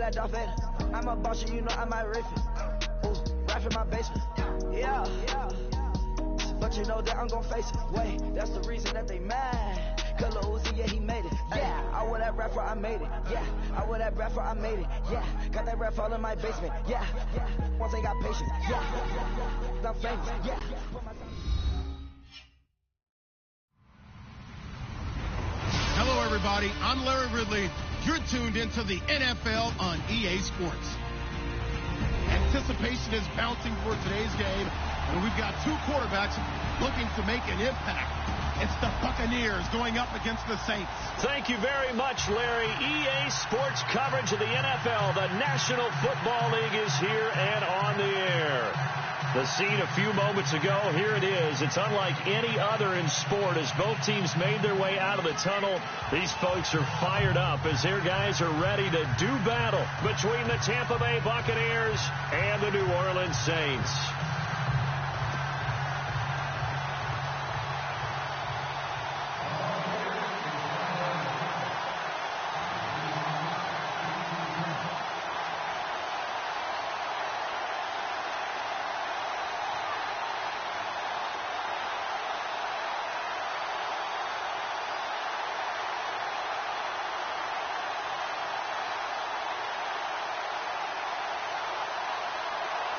like Darth Vader. I'm a boss, you know I might riff it. Ooh, right in my basement. Yeah. But you know that I'm gon' face it. Wait, that's the reason that they mad. Cause Lil Uzi, yeah, he made it. Yeah, I wear that rapper, I made it. Yeah, I wear that rapper, I made it. Yeah, got that rap all in my basement. Yeah. Once they got patience. Yeah, I'm famous. Yeah. Hello, everybody. I'm Larry Ridley. You're tuned into the NFL on EA Sports. Anticipation is bouncing for today's game, and we've got two quarterbacks looking to make an impact. It's the Buccaneers going up against the Saints. Thank you very much, Larry. EA Sports coverage of the NFL. The National Football League is here and on the air. The scene a few moments ago, here it is. It's unlike any other in sport as both teams made their way out of the tunnel. These folks are fired up as their guys are ready to do battle between the Tampa Bay Buccaneers and the New Orleans Saints.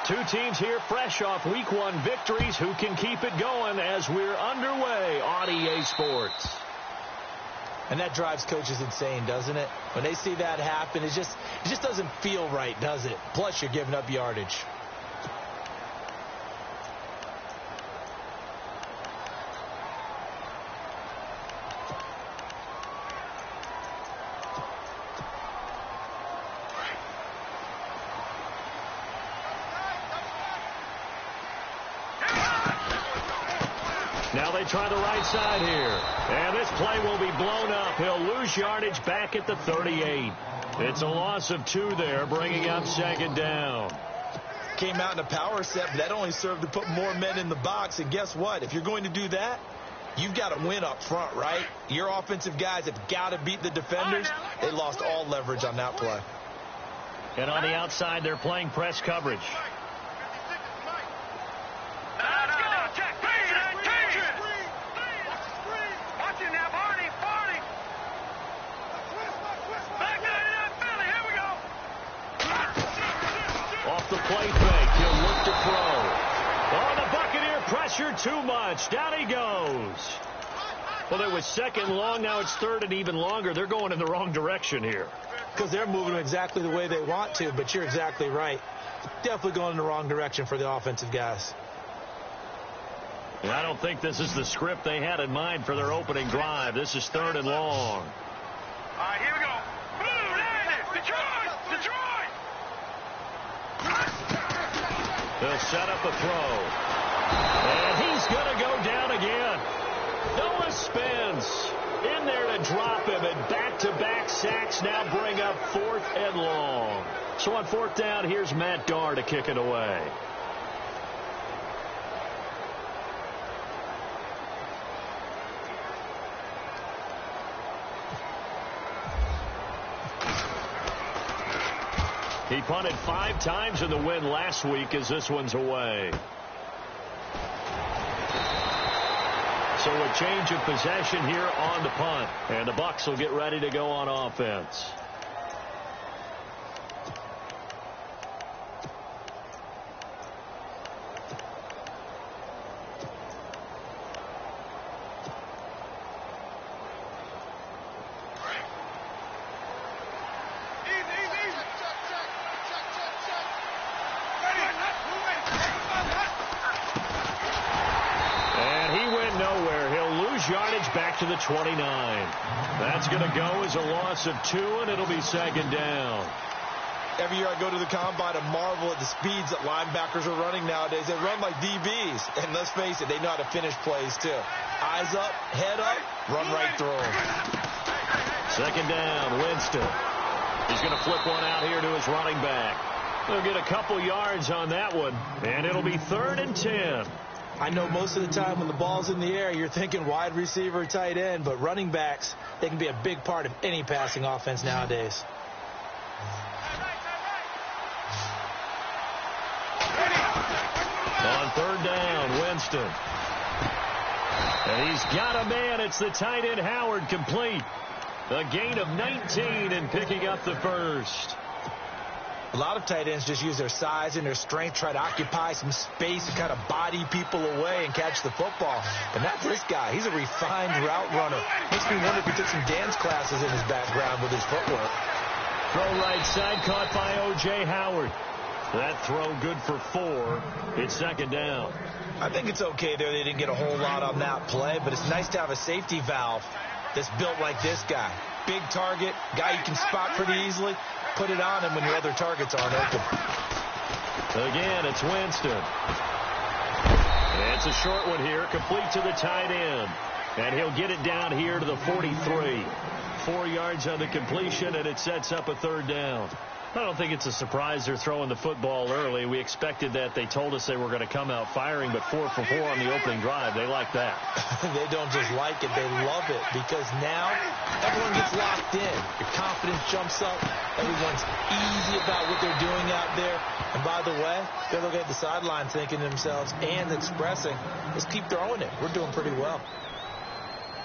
Two teams here fresh off Week 1 victories. Who can keep it going as we're underway on EA Sports? And that drives coaches insane, doesn't it? When they see that happen, it just doesn't feel right, does it? Plus, you're giving up yardage. Now they try the right side here. And this play will be blown up. He'll lose yardage back at the 38. It's a loss of 2 there, bringing up second down. Came out in a power set, but that only served to put more men in the box. And guess what? If you're going to do that, you've got to win up front, right? Your offensive guys have got to beat the defenders. They lost all leverage on that play. And on the outside, they're playing press coverage. The play fake. He'll look to throw. Oh, the Buccaneer pressure too much. Down he goes. Well, it was second long. Now it's third and even longer. They're going in the wrong direction here. Because they're moving exactly the way they want to, but you're exactly right. Definitely going in the wrong direction for the offensive guys. And I don't think this is the script they had in mind for their opening drive. This is third and long. All right, here we go. Detroit! They'll set up a throw. And he's going to go down again. Noah Spence in there to drop him. And back-to-back sacks now bring up 4th and long. So on 4th down, here's Matt Garr to kick it away. He punted 5 times in the win last week as this one's away. So a change of possession here on the punt. And the Bucs will get ready to go on offense. Yardage back to the 29. That's going to go as a loss of 2, and it'll be second down. Every year I go to the combine and marvel at the speeds that linebackers are running nowadays. They run like DBs, and let's face it, they know how to finish plays too. Eyes up, head up, run right through them. Second down, Winston. He's going to flip one out here to his running back. He'll get a couple yards on that one, and it'll be 3rd and 10. I know most of the time when the ball's in the air, you're thinking wide receiver, tight end, but running backs, they can be a big part of any passing offense nowadays. On third down, Winston. And he's got a man. It's the tight end, Howard, complete. A gain of 19 and picking up the first. A lot of tight ends just use their size and their strength, try to occupy some space and kind of body people away and catch the football. But not this guy. He's a refined route runner. Makes me wonder if he took some dance classes in his background with his footwork. Throw right side, caught by O.J. Howard. That throw good for 4. It's second down. I think it's okay there. They didn't get a whole lot on that play, but it's nice to have a safety valve that's built like this guy. Big target, guy you can spot pretty easily. Put it on him when your other targets aren't open. Again, it's Winston. It's a short one here, complete to the tight end. And he'll get it down here to the 43. 4 yards on the completion, and it sets up a third down. I don't think it's a surprise they're throwing the football early. We expected that. They told us they were going to come out firing, but 4 for 4 on the opening drive. They like that. They don't just like it. They love it because now everyone gets locked in. Your confidence jumps up. Everyone's easy about what they're doing out there. And by the way, they're looking at the sideline thinking to themselves and expressing, let's keep throwing it. We're doing pretty well.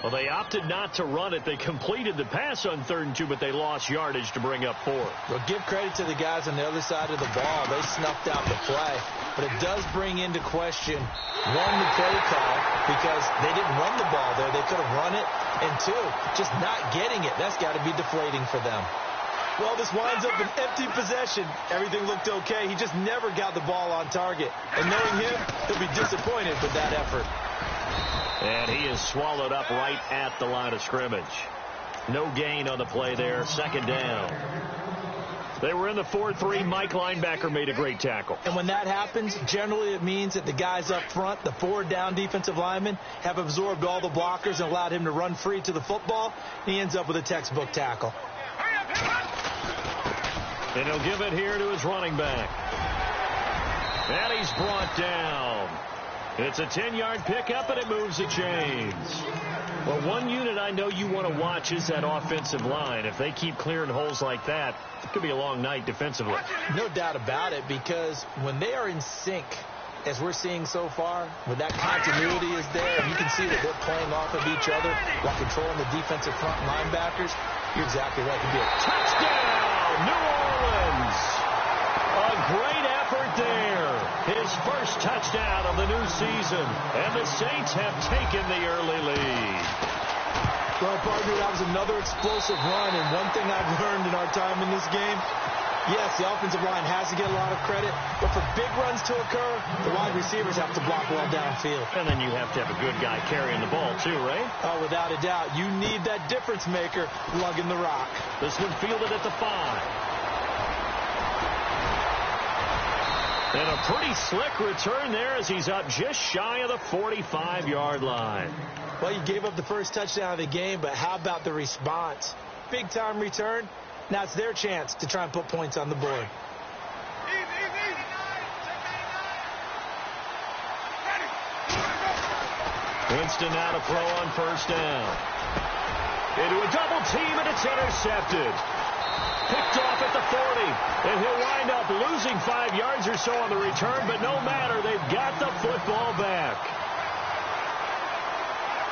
Well, they opted not to run it. They completed the pass on 3rd and 2, but they lost yardage to bring up 4. Well, give credit to the guys on the other side of the ball. They snuffed out the play. But it does bring into question, 1, the play call, because they didn't run the ball there. They could have run it. And 2, just not getting it. That's got to be deflating for them. Well, this winds up an empty possession. Everything looked okay. He just never got the ball on target. And knowing him, he'll be disappointed with that effort. And he is swallowed up right at the line of scrimmage. No gain on the play there. Second down. They were in the 4-3. Mike linebacker made a great tackle. And when that happens, generally it means that the guys up front, the 4 down defensive linemen, have absorbed all the blockers and allowed him to run free to the football. He ends up with a textbook tackle. And he'll give it here to his running back. And he's brought down. It's a 10-yard pickup, and it moves the chains. Well, one unit I know you want to watch is that offensive line. If they keep clearing holes like that, it could be a long night defensively. No doubt about it, because when they are in sync, as we're seeing so far, when that continuity is there, and you can see that they're playing off of each other while controlling the defensive front linebackers, you're exactly right. It could be a touchdown, New Orleans. A great effort there. His first touchdown of the new season. And the Saints have taken the early lead. Well, partner, that was another explosive run. And one thing I've learned in our time in this game, yes, the offensive line has to get a lot of credit. But for big runs to occur, the wide receivers have to block well downfield. And then you have to have a good guy carrying the ball, too, right? Oh, without a doubt. You need that difference maker lugging the rock. This one fielded at the 5. And a pretty slick return there as he's up just shy of the 45-yard line. Well, you gave up the first touchdown of the game, but how about the response? Big-time return. Now it's their chance to try and put points on the board. Winston now to throw on first down. Into a double team, and it's intercepted. Picked off at the 40, and he'll wind up losing 5 yards or so on the return, but no matter, they've got the football back.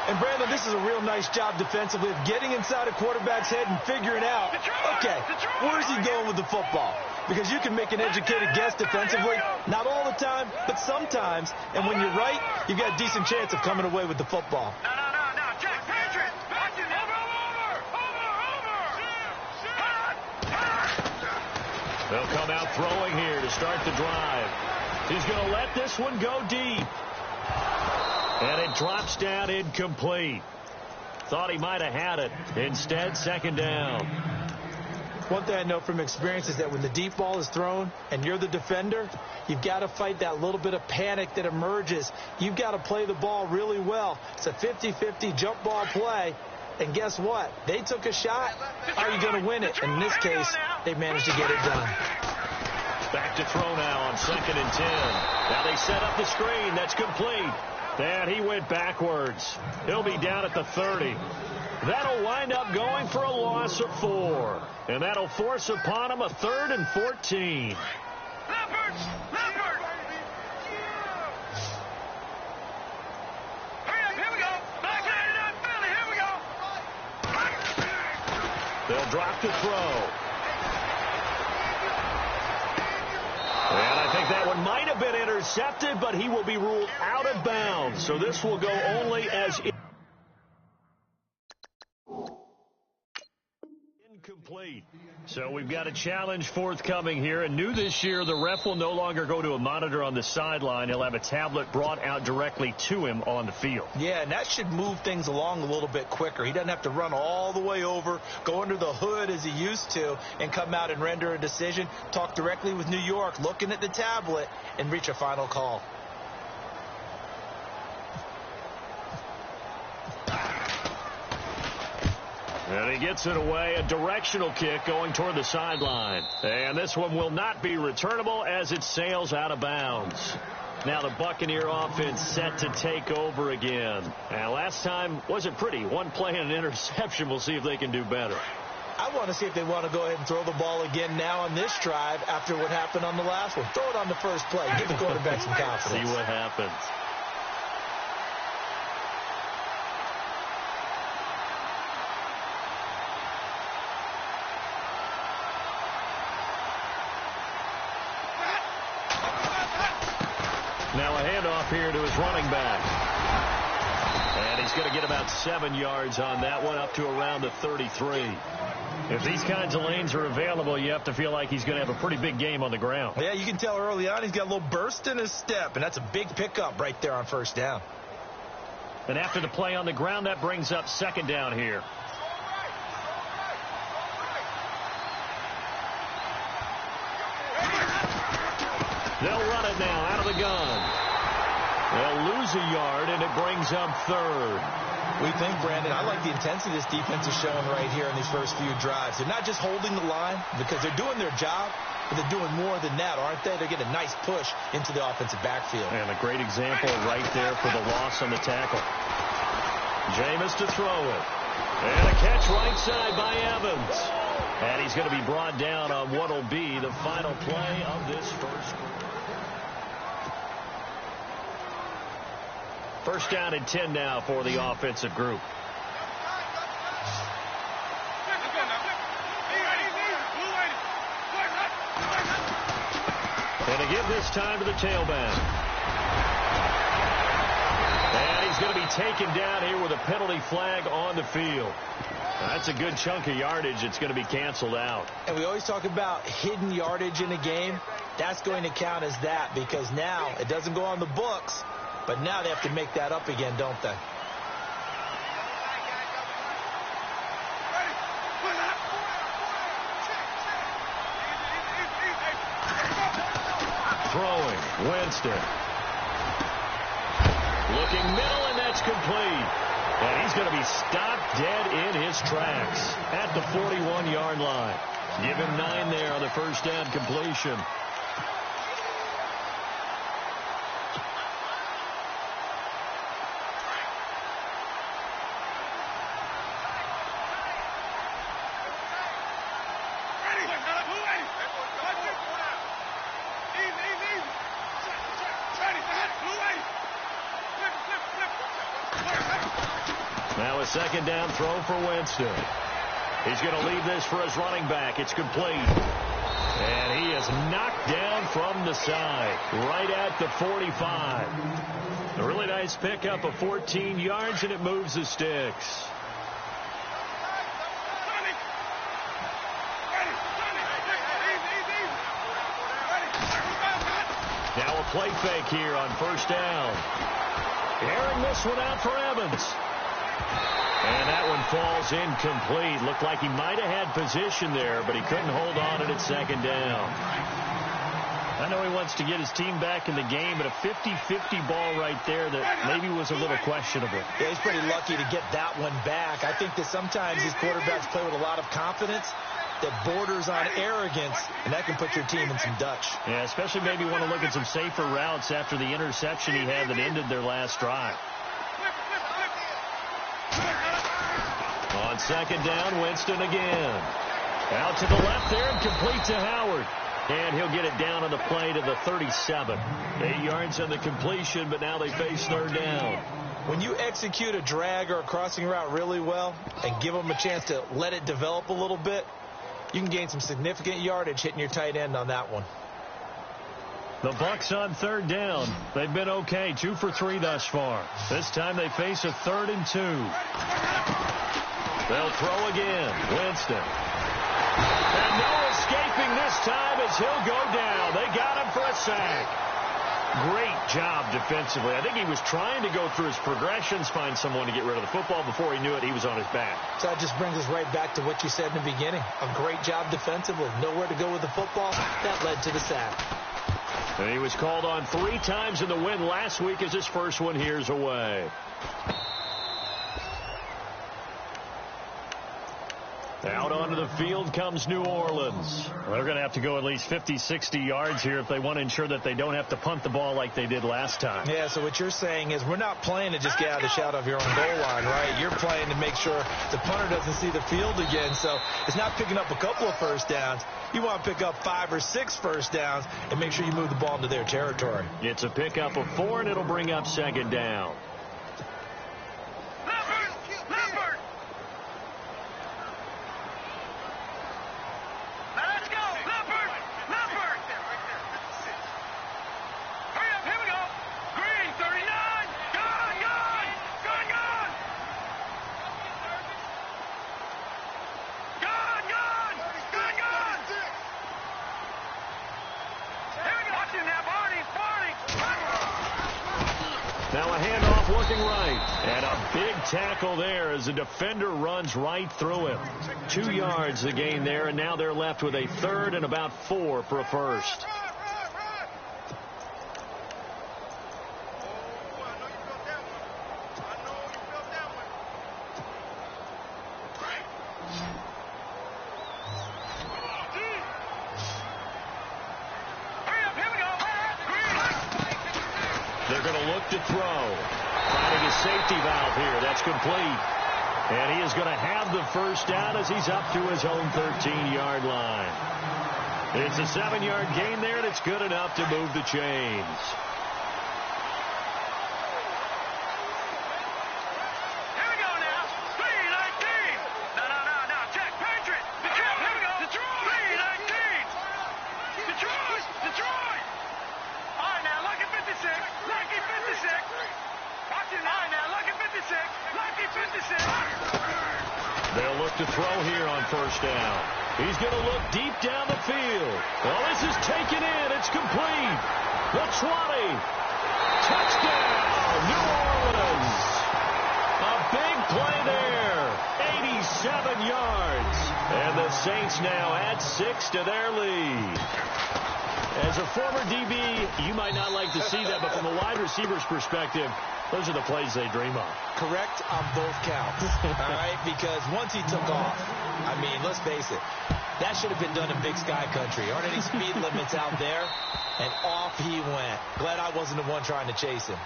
And Brandon, this is a real nice job defensively of getting inside a quarterback's head and figuring out, okay, where's he going with the football? Because you can make an educated guess defensively, not all the time, but sometimes, and when you're right, you've got a decent chance of coming away with the football. They'll come out throwing here to start the drive. He's going to let this one go deep. And it drops down incomplete. Thought he might have had it. Instead, second down. One thing I know from experience is that when the deep ball is thrown and you're the defender, you've got to fight that little bit of panic that emerges. You've got to play the ball really well. It's a 50-50 jump ball play. And guess what? They took a shot. Are you going to win it? And in this case, they managed to get it done. Back to throw now on 2nd and 10. Now they set up the screen. That's complete. And he went backwards. He'll be down at the 30. That'll wind up going for a loss of 4. And that'll force upon him a 3rd and 14. They'll drop to throw. And I think that one might have been intercepted, but he will be ruled out of bounds. So this will go only as incomplete. So we've got a challenge forthcoming here. And new this year, the ref will no longer go to a monitor on the sideline. He'll have a tablet brought out directly to him on the field. Yeah, and that should move things along a little bit quicker. He doesn't have to run all the way over, go under the hood as he used to, and come out and render a decision. Talk directly with New York, looking at the tablet, and reach a final call. And he gets it away, a directional kick going toward the sideline. And this one will not be returnable as it sails out of bounds. Now the Buccaneer offense set to take over again. And last time wasn't pretty. One play and an interception. We'll see if they can do better. I want to see if they want to go ahead and throw the ball again now on this drive after what happened on the last one. Throw it on the first play. Give the quarterback some confidence. See what happens. Now a handoff here to his running back. And he's going to get about 7 yards on that one, up to around the 33. If these kinds of lanes are available, you have to feel like he's going to have a pretty big game on the ground. Yeah, you can tell early on he's got a little burst in his step, and that's a big pickup right there on first down. And after the play on the ground, that brings up second down here. They'll run it now out of the gun. They'll lose a yard, and it brings up third. We think, Brandon, I like the intensity this defense is showing right here in these first few drives. They're not just holding the line because they're doing their job, but they're doing more than that, aren't they? They're getting a nice push into the offensive backfield. And a great example right there for the loss on the tackle. Jameis to throw it. And a catch right side by Evans. And he's going to be brought down on what will be the final play of this first quarter. First down and 10 now for the offensive group. And a give this time to the tailback. And he's going to be taken down here with a penalty flag on the field. That's a good chunk of yardage. It's going to be canceled out. And we always talk about hidden yardage in a game. That's going to count as that because now it doesn't go on the books. But now they have to make that up again, don't they? Throwing, Winston. Looking middle, and that's complete. And he's going to be stopped dead in his tracks at the 41-yard line. Give him 9 there on the first down completion. Now a second down throw for Winston. He's going to leave this for his running back. It's complete. And he is knocked down from the side, right at the 45. A really nice pickup of 14 yards, and it moves the sticks. Now a play fake here on first down. Airing this one out for Evans. And that one falls incomplete. Looked like he might have had position there, but he couldn't hold on at second down. I know he wants to get his team back in the game, but a 50-50 ball right there that maybe was a little questionable. Yeah, he's pretty lucky to get that one back. I think that sometimes these quarterbacks play with a lot of confidence that borders on arrogance, and that can put your team in some Dutch. Yeah, especially maybe want to look at some safer routes after the interception he had that ended their last drive. On second down, Winston again. Out to the left there and complete to Howard. And he'll get it down on the play to the 37. 8 yards on the completion, but now they face third down. When you execute a drag or a crossing route really well and give them a chance to let it develop a little bit, you can gain some significant yardage hitting your tight end on that one. The Bucs on third down. They've been okay, 2 for 3 thus far. This time they face a 3rd and 2. They'll throw again. Winston. And no escaping this time as he'll go down. They got him for a sack. Great job defensively. I think he was trying to go through his progressions, find someone to get rid of the football. Before he knew it, he was on his back. So that just brings us right back to what you said in the beginning. A great job defensively. Nowhere to go with the football. That led to the sack. And he was called on 3 times in the win last week as his first one here's away. Out onto the field comes New Orleans. Well, they're going to have to go at least 50, 60 yards here if they want to ensure that they don't have to punt the ball like they did last time. Yeah, so what you're saying is we're not playing to just get out of the shot of your own goal line, right? You're playing to make sure the punter doesn't see the field again. So it's not picking up a couple of first downs. You want to pick up 5 or 6 first downs and make sure you move the ball into their territory. It's a pickup of 4, and it'll bring up 2nd down. Now a handoff looking right. And a big tackle there as the defender runs right through him. 2 yards the gain there, and now they're left with a 3rd and about 4 for a first. They're going to look to throw. Finding a safety valve here. That's complete. And he is going to have the first down as he's up to his own 13-yard line. It's a 7-yard gain there, and it's good enough to move the chains. They'll look to throw here on first down. He's going to look deep down the field. Well, this is taken in. It's complete. The 20. Touchdown, New Orleans. A big play there. 87 yards. And the Saints now add 6 to their lead. As a former DB, you might not like to see that, but from a wide receiver's perspective, those are the plays they dream of. Correct on both counts. All right, because once he took off, I mean, let's face it, that should have been done in Big Sky Country. Aren't any speed limits out there? And off he went. Glad I wasn't the one trying to chase him.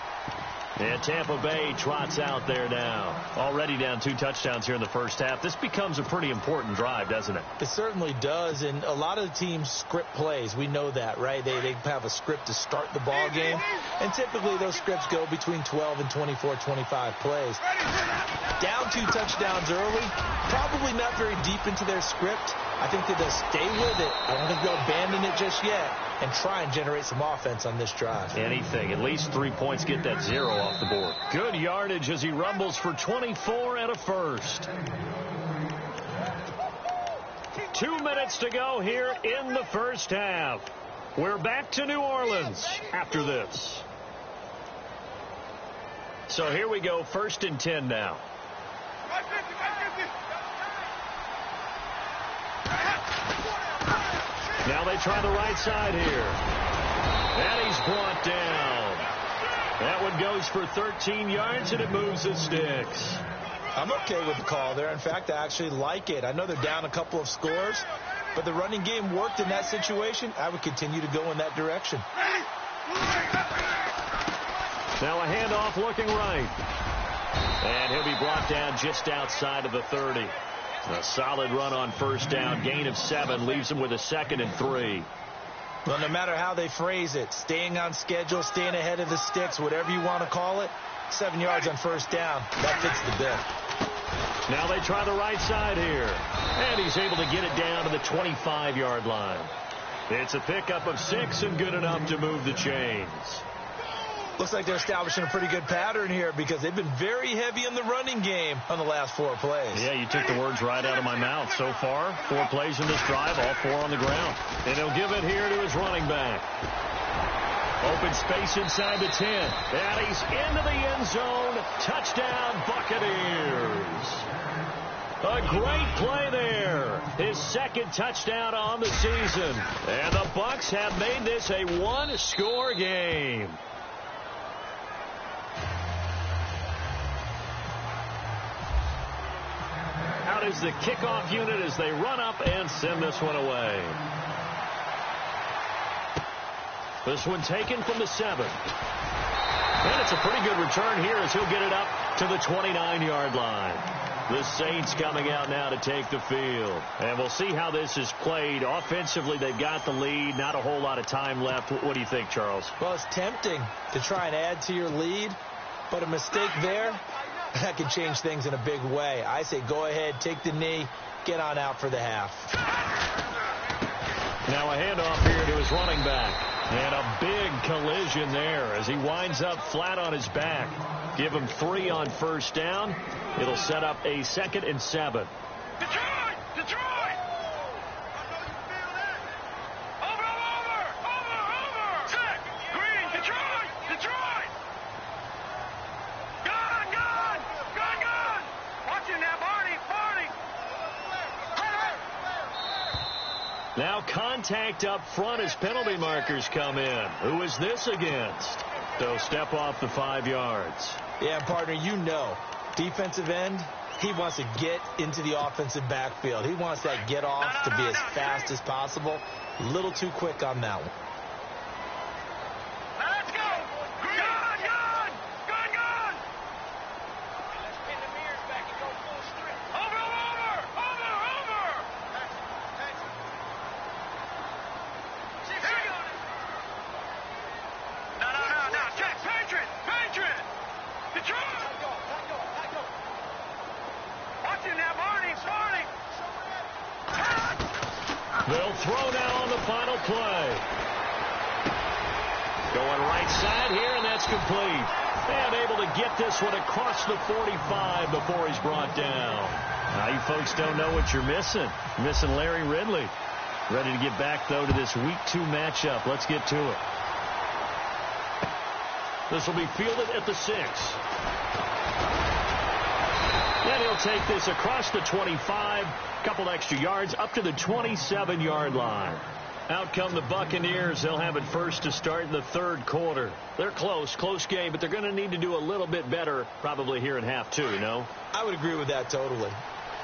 And Tampa Bay trots out there now. Already down 2 touchdowns here in the first half. This becomes a pretty important drive, doesn't it? It certainly does, and a lot of the teams script plays. We know that, right? They have a script to start the ball game, and typically those scripts go between 12 and 24, 25 plays. Down 2 touchdowns early, probably not very deep into their script. I think that they'll stay with it. I don't think they'll abandon it just yet and try and generate some offense on this drive. Anything. At least 3 points, get that 0 off the board. Good yardage as he rumbles for 24 and a first. 2 minutes to go here in the first half. We're back to New Orleans after this. So here we go, 1st and 10 now. Now they try the right side here. And he's brought down. That one goes for 13 yards, and it moves the sticks. I'm okay with the call there. In fact, I actually like it. I know they're down a couple of scores, but the running game worked in that situation. I would continue to go in that direction. Now a handoff looking right. And he'll be brought down just outside of the 30. A solid run on first down. Gain of 7 leaves him with a 2nd and 3. Well, no matter how they phrase it, staying on schedule, staying ahead of the sticks, whatever you want to call it, 7 yards on first down. That fits the bill. Now they try the right side here. And he's able to get it down to the 25-yard line. It's a pickup of 6 and good enough to move the chains. Looks like they're establishing a pretty good pattern here because they've been very heavy in the running game on the last 4 plays. Yeah, you took the words right out of my mouth. So far, 4 plays in this drive, all 4 on the ground. And he'll give it here to his running back. Open space inside the 10. And he's into the end zone. Touchdown, Buccaneers. A great play there. His second touchdown on the season. And the Bucs have made this a 1-score game. Out is the kickoff unit as they run up and send this one away. This one taken from the 7. And it's a pretty good return here as he'll get it up to the 29-yard line. The Saints coming out now to take the field. And we'll see how this is played. Offensively, they've got the lead. Not a whole lot of time left. What do you think, Charles? Well, it's tempting to try and add to your lead, but a mistake there, that can change things in a big way. I say go ahead, take the knee, get on out for the half. Now a handoff here to his running back. And a big collision there as he winds up flat on his back. Give him 3 on first down. It'll set up a 2nd and 7. Detroit! Detroit! Over! Check! Green! Detroit! Detroit! Gun! Watch him now, Barney! Now contact up front as penalty markers come in. Who is this against? So step off the 5 yards. Yeah, partner, you know, defensive end, he wants to get into the offensive backfield. He wants that get off to be as fast as possible. A little too quick on that one. Let's go! Gun! Let's pin the mirrors back and go full strip. Over! No. Check! Patriot! Detroit! Let go. Watch him now, Barney! They'll throw now on the final play. Going right side here, and that's complete. And able to get this one across the 45 before he's brought down. Now, you folks don't know what you're missing. Missing Larry Ridley. Ready to get back, though, to this Week 2 matchup. Let's get to it. This will be fielded at the 6. Then he'll take this across the 25, couple extra yards, up to the 27-yard line. Out come the Buccaneers. They'll have it first to start in the 3rd quarter. They're close game, but they're going to need to do a little bit better probably here in half 2, no? I would agree with that totally.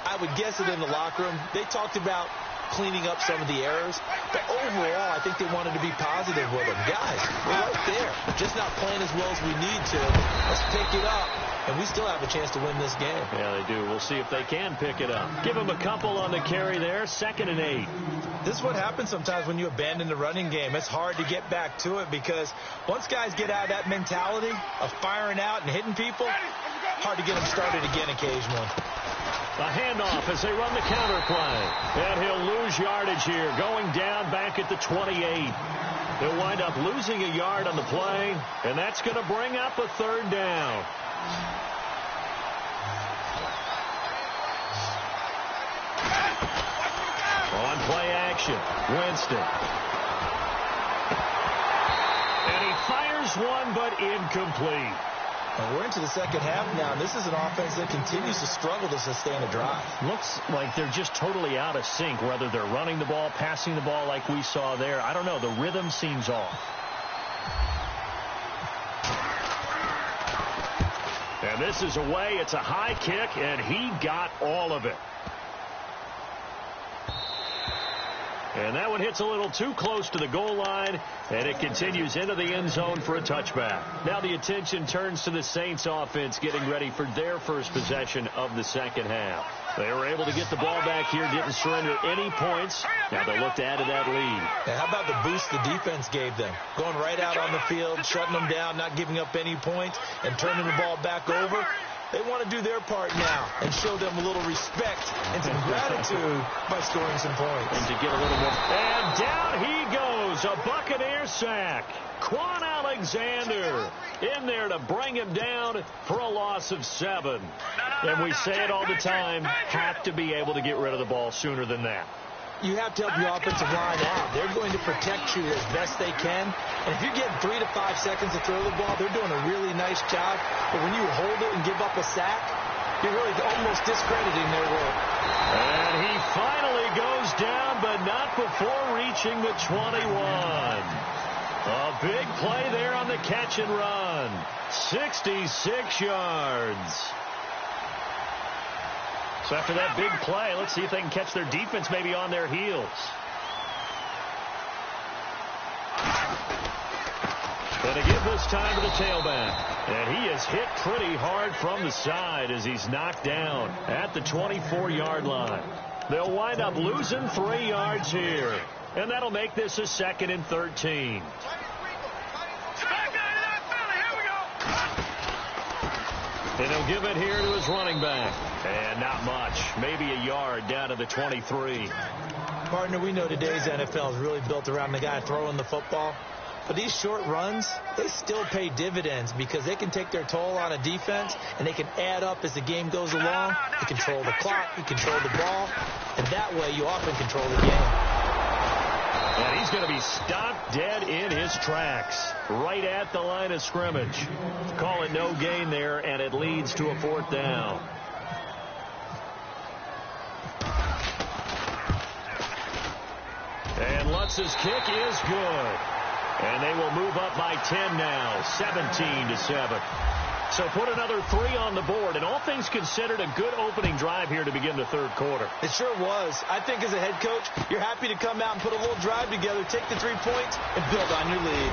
I would guess that in the locker room, they talked about cleaning up some of the errors, but overall, I think they wanted to be positive with them. Guys, we're right there. Just not playing as well as we need to. Let's pick it up, and we still have a chance to win this game. Yeah, they do. We'll see if they can pick it up. Give them a couple on the carry there. 2nd and 8. This is what happens sometimes when you abandon the running game. It's hard to get back to it because once guys get out of that mentality of firing out and hitting people, hard to get them started again occasionally. A handoff as they run the counter play. And he'll lose yardage here, going down back at the 28. He'll wind up losing a yard on the play, and that's going to bring up a 3rd down. On play action, Winston. And he fires one, but incomplete. We're into the 2nd half now, and this is an offense that continues to struggle to sustain a drive. Looks like they're just totally out of sync, whether they're running the ball, passing the ball like we saw there. I don't know. The rhythm seems off. And this is away. It's a high kick, and he got all of it. And that one hits a little too close to the goal line, and it continues into the end zone for a touchback. Now the attention turns to the Saints offense getting ready for their first possession of the 2nd half. They were able to get the ball back here, didn't surrender any points. Now they'll look to add to that lead. And how about the boost the defense gave them? Going right out on the field, shutting them down, not giving up any points, and turning the ball back over. They want to do their part now and show them a little respect and some gratitude by scoring some points. And to get a little more. And down he goes. A Buccaneer sack. Quan Alexander in there to bring him down for a loss of 7. And we say it all the time, have to be able to get rid of the ball sooner than that. You have to help your offensive line out. They're going to protect you as best they can. And if you're getting 3 to 5 seconds to throw the ball, they're doing a really nice job. But when you hold it and give up a sack, you're really almost discrediting their work. And he finally goes down, but not before reaching the 21. A big play there on the catch and run. 66 yards. So after that big play, let's see if they can catch their defense maybe on their heels. And to give this time to the tailback. And he is hit pretty hard from the side as he's knocked down at the 24-yard line. They'll wind up losing 3 yards here. And that'll make this a 2nd and 13. And he'll give it here to his running back. And not much. Maybe a yard down to the 23. Partner, we know today's NFL is really built around the guy throwing the football. But these short runs, they still pay dividends because they can take their toll on a defense and they can add up as the game goes along. You control the clock, you control the ball, and that way you often control the game. And he's going to be stopped dead in his tracks right at the line of scrimmage. Call it no gain there, and it leads to a 4th down. And Lutz's kick is good. And they will move up by 10 now, 17-7. So put another 3 on the board, and all things considered, a good opening drive here to begin the 3rd quarter. It sure was. I think as a head coach, you're happy to come out and put a little drive together, take the 3 points, and build on your lead.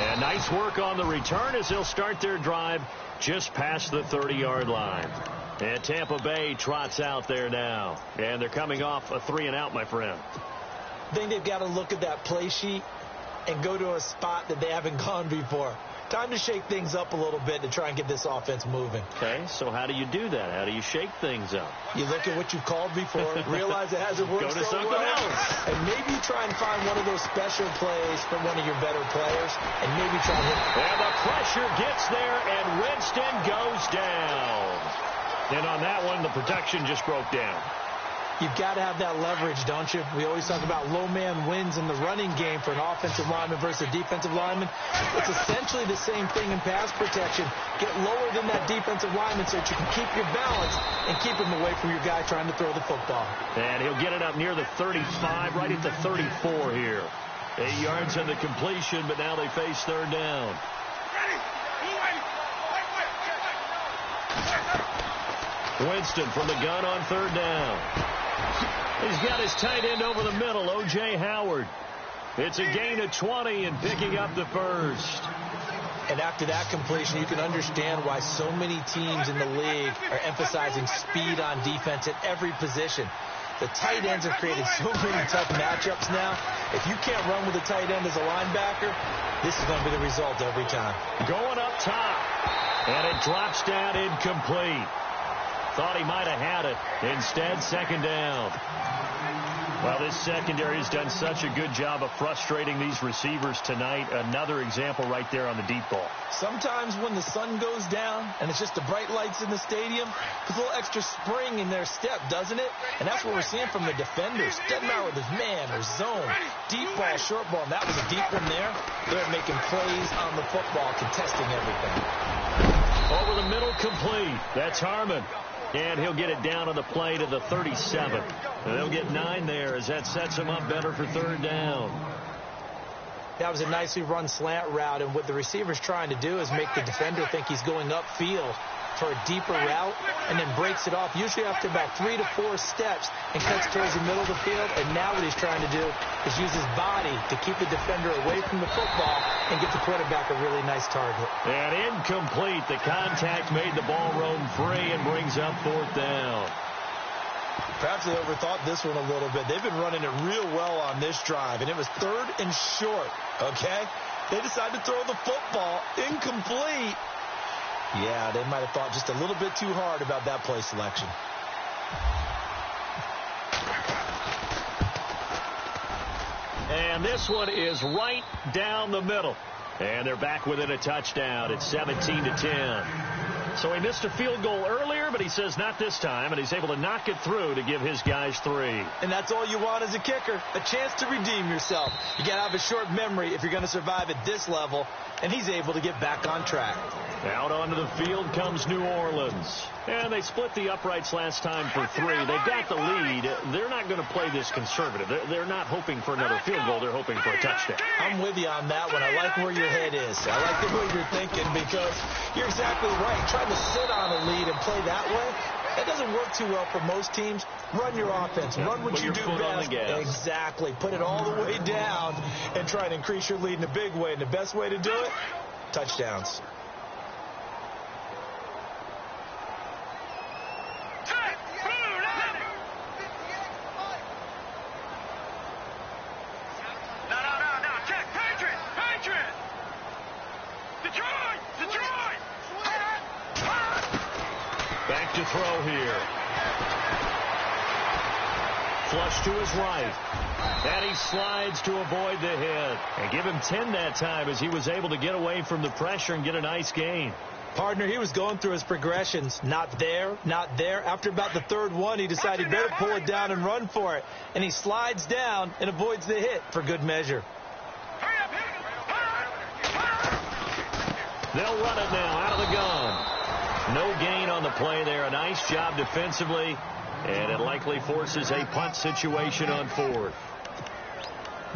And nice work on the return as they'll start their drive just past the 30-yard line. And Tampa Bay trots out there now. And they're coming off a 3-and-out, my friend. I think they've got to look at that play sheet and go to a spot that they haven't gone before. Time to shake things up a little bit to try and get this offense moving. Okay, so how do you do that? How do you shake things up? You look at what you've called before, realize it hasn't worked Go to so something well, else. and maybe try and find one of those special plays from one of your better players, and maybe try and hit. And the pressure gets there, and Winston goes down. And on that one, the protection just broke down. You've got to have that leverage, don't you? We always talk about low man wins in the running game for an offensive lineman versus a defensive lineman. It's essentially the same thing in pass protection. Get lower than that defensive lineman so that you can keep your balance and keep him away from your guy trying to throw the football. And he'll get it up near the 35, right at the 34 here. 8 yards on the completion, but now they face 3rd down. Winston from the gun on 3rd down. He's got his tight end over the middle, O.J. Howard. It's a gain of 20 and picking up the 1st. And after that completion, you can understand why so many teams in the league are emphasizing speed on defense at every position. The tight ends have created so many tough matchups now. If you can't run with a tight end as a linebacker, this is going to be the result every time. Going up top, and it drops down incomplete. Thought he might have had it. Instead, 2nd down. Well, this secondary has done such a good job of frustrating these receivers tonight. Another example right there on the deep ball. Sometimes when the sun goes down and it's just the bright lights in the stadium, puts a little extra spring in their step, doesn't it? And that's what we're seeing from the defenders. Doesn't matter whether it's man or zone, deep ball, short ball. And that was a deep one there. They're making plays on the football, contesting everything. Over the middle, complete. That's Harmon. And he'll get it down on the play to the 37. And they'll get 9 there as that sets him up better for 3rd down. That was a nicely run slant route, and what the receiver's trying to do is make the defender think he's going upfield for a deeper route and then breaks it off, usually after about 3 to 4 steps, and cuts towards the middle of the field. And now what he's trying to do is use his body to keep the defender away from the football and get the quarterback a really nice target. And incomplete. The contact made the ball roam free and brings up 4th down. Perhaps they overthought this one a little bit. They've been running it real well on this drive, and it was 3rd and short, okay? They decided to throw the football incomplete. Yeah, they might have thought just a little bit too hard about that play selection. And this one is right down the middle. And they're back within a touchdown. It's 17-10. So he missed a field goal earlier, but he says not this time, and he's able to knock it through to give his guys 3. And that's all you want as a kicker, a chance to redeem yourself. You got to have a short memory if you're going to survive at this level, and he's able to get back on track. Out onto the field comes New Orleans. And they split the uprights last time for 3. They've got the lead. They're not going to play this conservative. They're not hoping for another field goal. They're hoping for a touchdown. I'm with you on that one. I like where your head is. I like the way you're thinking because you're exactly right. Trying to sit on a lead and play that way, that doesn't work too well for most teams. Run your offense. Run what you do best. Exactly. Put it all the way down and try and increase your lead in a big way. And the best way to do it, touchdowns. Back to throw here. Flush to his right. And he slides to avoid the hit. And give him 10 that time as he was able to get away from the pressure and get a nice gain. Partner, he was going through his progressions. Not there, not there. After about the 3rd one, he decided he better pull it down and run for it. And he slides down and avoids the hit for good measure. They'll run it now out of the gun. No gain on the play there. A nice job defensively. And it likely forces a punt situation on 4th.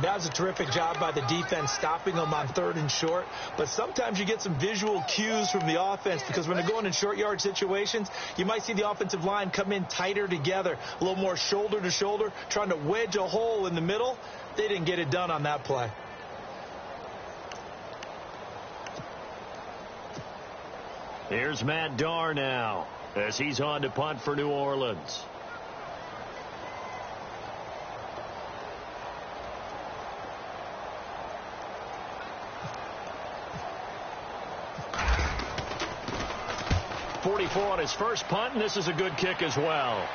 That was a terrific job by the defense stopping them on 3rd and short. But sometimes you get some visual cues from the offense because when they're going in short yard situations, you might see the offensive line come in tighter together, a little more shoulder to shoulder, trying to wedge a hole in the middle. They didn't get it done on that play. Here's Matt Darr now as he's on to punt for New Orleans. On his first punt, and this is a good kick as well.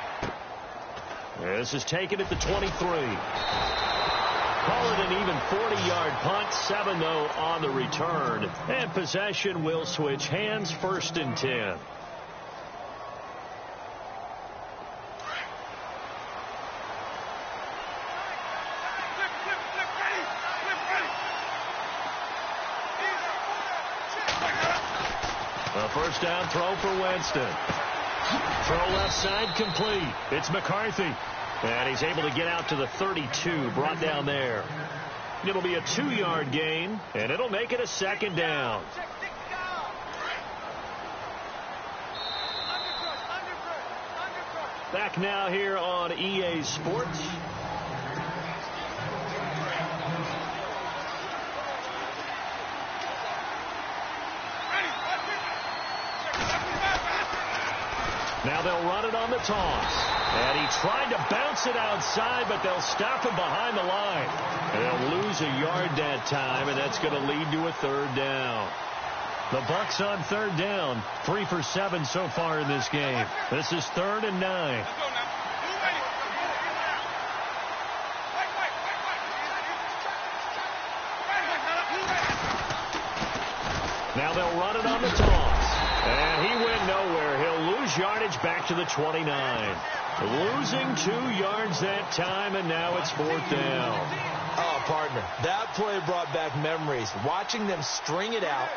This is taken at the 23. Call it an even 40-yard punt, 7 though on the return. And possession will switch hands, 1st and 10. A first down throw for Winston. Throw left side complete. It's McCarthy. And he's able to get out to the 32, brought down there. It'll be a 2-yard gain, and it'll make it a 2nd down. Back now here on EA Sports. Now they'll run it on the toss. And he tried to bounce it outside, but they'll stop him behind the line. And they'll lose a yard that time, and that's going to lead to a 3rd down. The Bucs on 3rd down, 3 for 7 so far in this game. This is 3rd and 9. Now they'll run it on the toss. And he went nowhere. He'll lose yardage back to the 29. Losing 2 yards that time, and now it's 4th down. Oh, partner, that play brought back memories. Watching them string it out,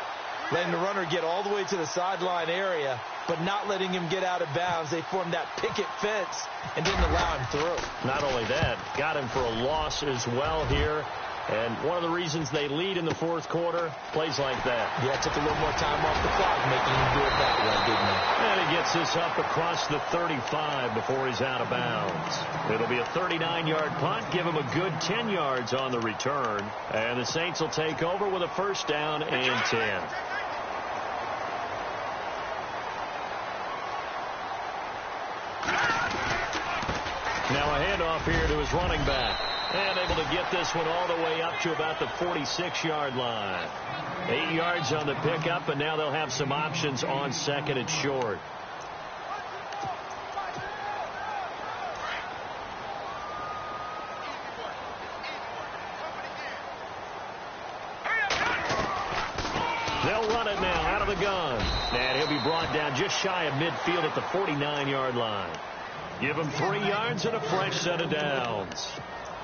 letting the runner get all the way to the sideline area, but not letting him get out of bounds. They formed that picket fence and didn't allow him through. Not only that, got him for a loss as well here. And one of the reasons they lead in the 4th quarter, plays like that. Yeah, took a little more time off the clock, making him do it that way, didn't he? And he gets this up across the 35 before he's out of bounds. It'll be a 39-yard punt, give him a good 10 yards on the return. And the Saints will take over with a 1st down and 10. handoff here to his running back. And able to get this one all the way up to about the 46-yard line. 8 yards on the pickup, and now they'll have some options on 2nd and short. They'll run it now out of the gun. And he'll be brought down just shy of midfield at the 49-yard line. Give him 3 yards and a fresh set of downs.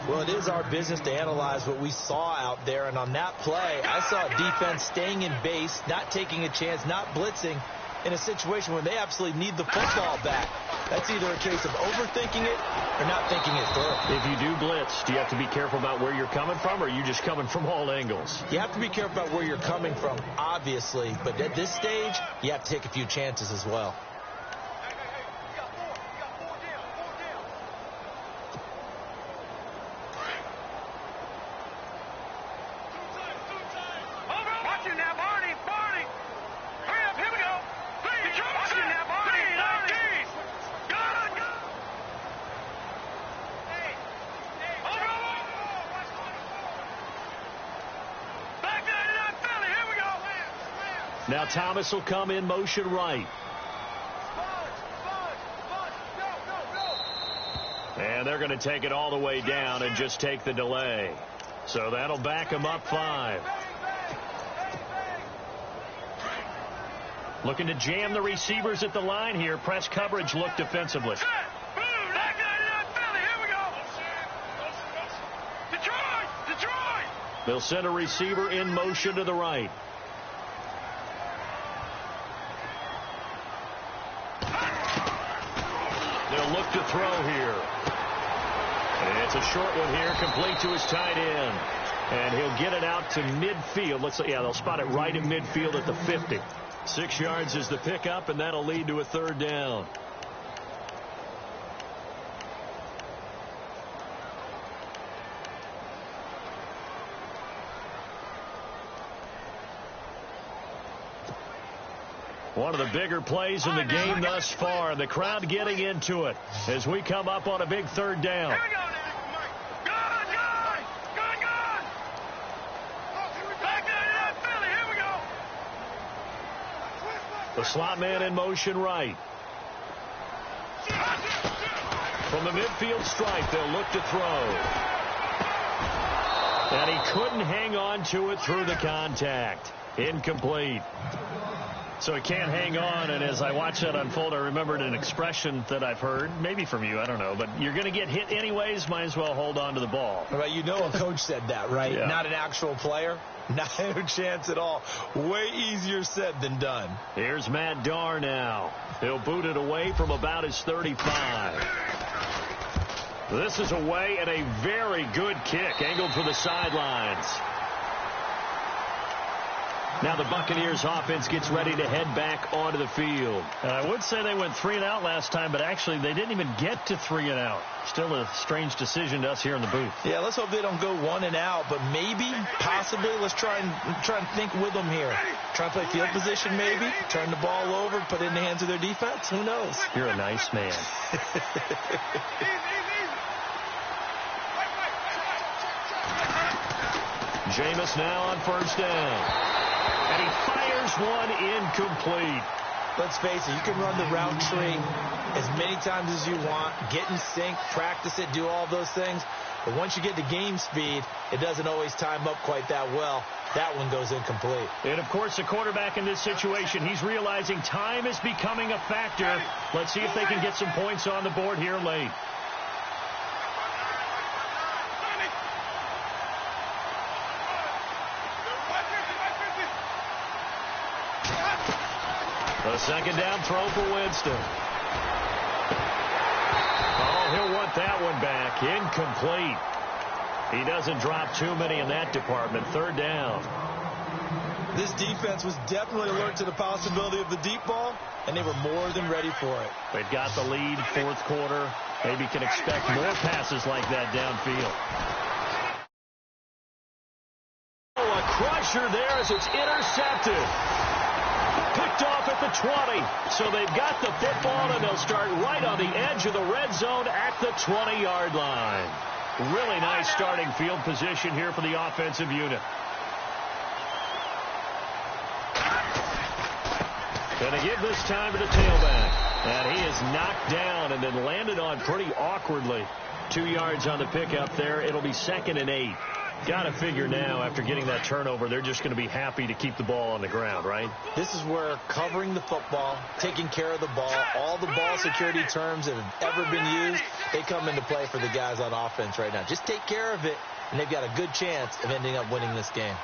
Well, it is our business to analyze what we saw out there. And on that play, I saw a defense staying in base, not taking a chance, not blitzing in a situation where they absolutely need the football back. That's either a case of overthinking it or not thinking it through. If you do blitz, do you have to be careful about where you're coming from, or are you just coming from all angles? You have to be careful about where you're coming from, obviously. But at this stage, you have to take a few chances as well. Now Thomas will come in motion right. And they're going to take it all the way down and just take the delay. So that'll back him up 5. Looking to jam the receivers at the line here. Press coverage look defensively. They'll send a receiver in motion to the right. They'll look to throw here. And it's a short one here, complete to his tight end. And he'll get it out to midfield. They'll spot it right in midfield at the 50. 6 yards is the pickup, and that'll lead to a 3rd down. One of the bigger plays in the game thus far. The crowd getting into it as we come up on a big 3rd down. Here we go now. Good. Back there, Philly. Here we go. The slot man in motion right. From the midfield stripe, they'll look to throw. And he couldn't hang on to it through the contact. Incomplete. So he can't hang on, and as I watch that unfold, I remembered an expression that I've heard, maybe from you, I don't know, but you're going to get hit anyways, might as well hold on to the ball. Right, you know a coach said that, right? Yeah. Not an actual player. Not a chance at all. Way easier said than done. Here's Matt Darr now. He'll boot it away from about his 35. This is away and a very good kick, angled for the sidelines. Now the Buccaneers offense gets ready to head back onto the field. And I would say they went 3 and out last time, but actually they didn't even get to 3 and out. Still a strange decision to us here in the booth. Yeah, let's hope they don't go 1 and out, but maybe, possibly, let's try and think with them here. Try and play field position maybe, turn the ball over, put it in the hands of their defense. Who knows? You're a nice man. Jameis now on 1st down. And he fires one incomplete. Let's face it, you can run the route tree as many times as you want, get in sync, practice it, do all those things. But once you get to game speed, it doesn't always time up quite that well. That one goes incomplete. And, of course, the quarterback in this situation, he's realizing time is becoming a factor. Let's see if they can get some points on the board here late. A 2nd down throw for Winston. Oh, he'll want that one back. Incomplete. He doesn't drop too many in that department. 3rd down. This defense was definitely alert to the possibility of the deep ball, and they were more than ready for it. They've got the lead, 4th quarter. Maybe can expect more passes like that downfield. Oh, a crusher there as it's intercepted. Picked picked off at the 20. So they've got the football, and they'll start right on the edge of the red zone at the 20-yard line. Really nice starting field position here for the offensive unit. Going to give this time to the tailback. And he is knocked down and then landed on pretty awkwardly. 2 yards on the pickup there. It'll be 2nd and 8. Got to figure now, after getting that turnover, they're just going to be happy to keep the ball on the ground, right? This is where covering the football, taking care of the ball, all the ball security terms that have ever been used, they come into play for the guys on offense right now. Just take care of it, and they've got a good chance of ending up winning this game.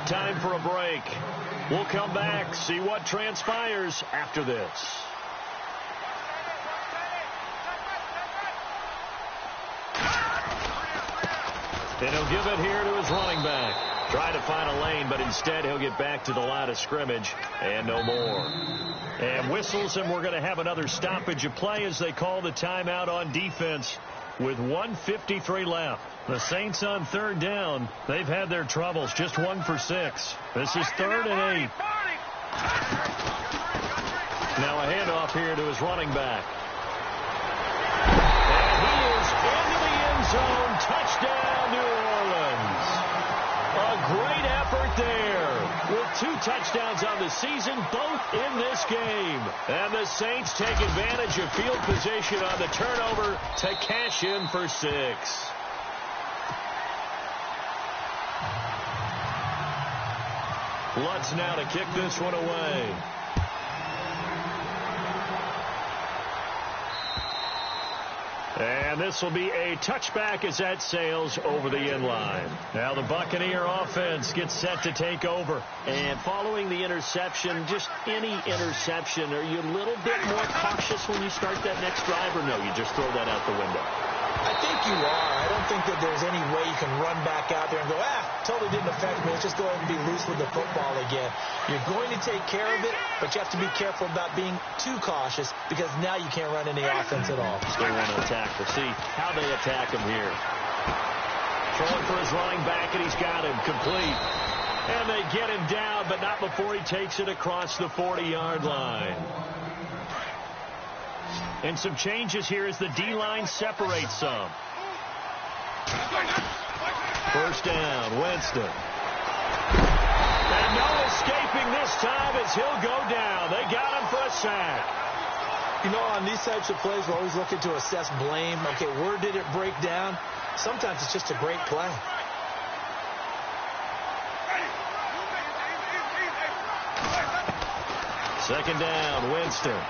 Time for a break. We'll come back, see what transpires after this. And he'll give it here to his running back. Try to find a lane, but instead he'll get back to the line of scrimmage and no more. And whistles, and we're going to have another stoppage of play as they call the timeout on defense with 1:53 left. The Saints on 3rd down. They've had their troubles, just 1 for 6. This is 3rd and 8. Now a handoff here to his running back. And he is into the end zone. Touchdown, New Orleans. A great effort there. With 2 touchdowns on the season, both in this game. And the Saints take advantage of field position on the turnover to cash in for 6. Lutz now to kick this one away. And this will be a touchback as that sails over the end line. Now the Buccaneer offense gets set to take over. And following the interception, just any interception, are you a little bit more cautious when you start that next drive, or no, you just throw that out the window? I think you are. I don't think that there's any way you can run back out there and go, totally didn't affect me. Let's just go ahead and be loose with the football again. You're going to take care of it, but you have to be careful about being too cautious because now you can't run any offense at all. Still want to attack. We'll see how they attack him here. Throwing for his running back, and he's got him complete. And they get him down, but not before he takes it across the 40-yard line. And some changes here as the D-line separates some. First down, Winston. And no escaping this time as he'll go down. They got him for a sack. You know, on these types of plays, we're always looking to assess blame. Okay, where did it break down? Sometimes it's just a great play. Second down, Winston.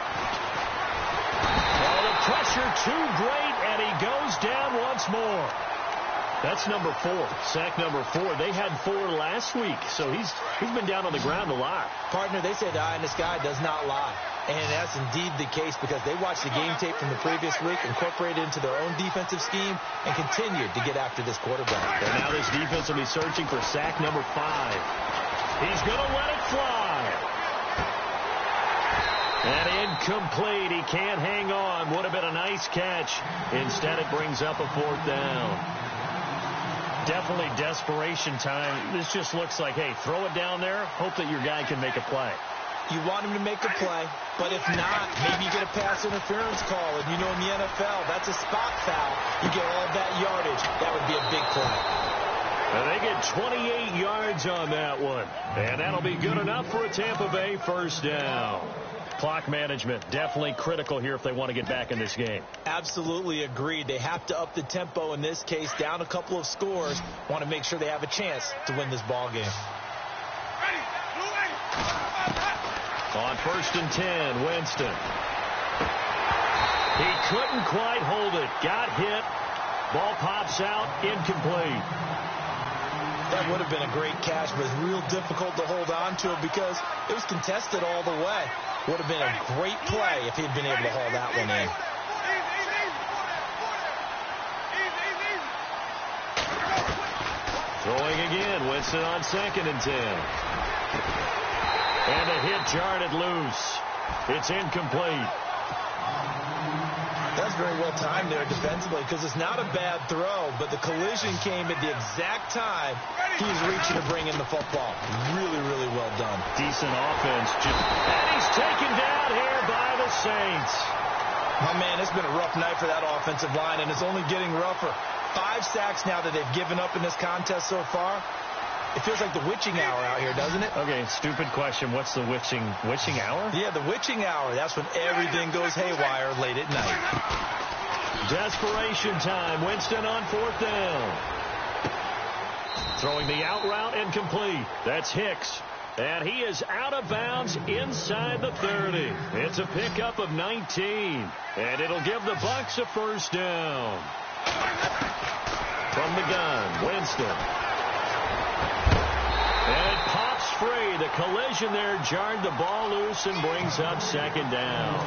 Oh, the pressure too great, and he goes down once more. That's number 4, sack number 4. They had 4 last week, so he's been down on the ground a lot. Partner, they say the eye in the sky does not lie. And that's indeed the case because they watched the game tape from the previous week, incorporated it into their own defensive scheme, and continued to get after this quarterback. And now this defense will be searching for sack number 5. He's going to let it fly. And incomplete. He can't hang on. Would have been a nice catch. Instead, it brings up a 4th down. Definitely desperation time. This just looks like, hey, throw it down there. Hope that your guy can make a play. You want him to make a play, but if not, maybe you get a pass interference call. And you know in the NFL, that's a spot foul. You get all of that yardage. That would be a big play. And they get 28 yards on that one. And that'll be good enough for a Tampa Bay first down. Clock management definitely critical here if they want to get back in this game. Absolutely agreed. They have to up the tempo in this case, down a couple of scores. Want to make sure they have a chance to win this ball game. On 1st and 10, Winston. He couldn't quite hold it. Got hit. Ball pops out. Incomplete. That would have been a great catch, but it's real difficult to hold on to it because it was contested all the way. Would have been a great play if he'd been able to haul that one in. Throwing again. Winston on 2nd and 10. And a hit jarred loose. It's incomplete. That's very well timed there defensively because it's not a bad throw, but the collision came at the exact time he's reaching to bring in the football. Really, really well done. Decent offense. And he's taken down here by the Saints. Oh, man, it's been a rough night for that offensive line, and it's only getting rougher. 5 sacks now that they've given up in this contest so far. It feels like the witching hour out here, doesn't it? Okay, stupid question. What's the witching hour? Yeah, the witching hour. That's when everything goes haywire late at night. Desperation time. Winston on 4th down. Throwing the out route incomplete. That's Hicks. And he is out of bounds inside the 30. It's a pickup of 19. And it'll give the Bucs a 1st down. From the gun, Winston. And it pops free. The collision there jarred the ball loose and brings up 2nd down.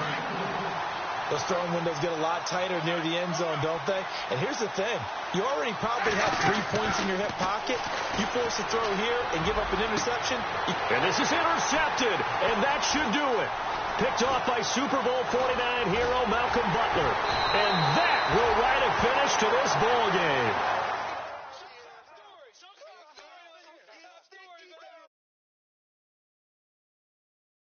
Those throwing windows get a lot tighter near the end zone, don't they? And here's the thing. You already probably have 3 points in your hip pocket. You force a throw here and give up an interception. And this is intercepted. And that should do it. Picked off by Super Bowl 49 hero Malcolm Butler. And that will write a finish to this ball game.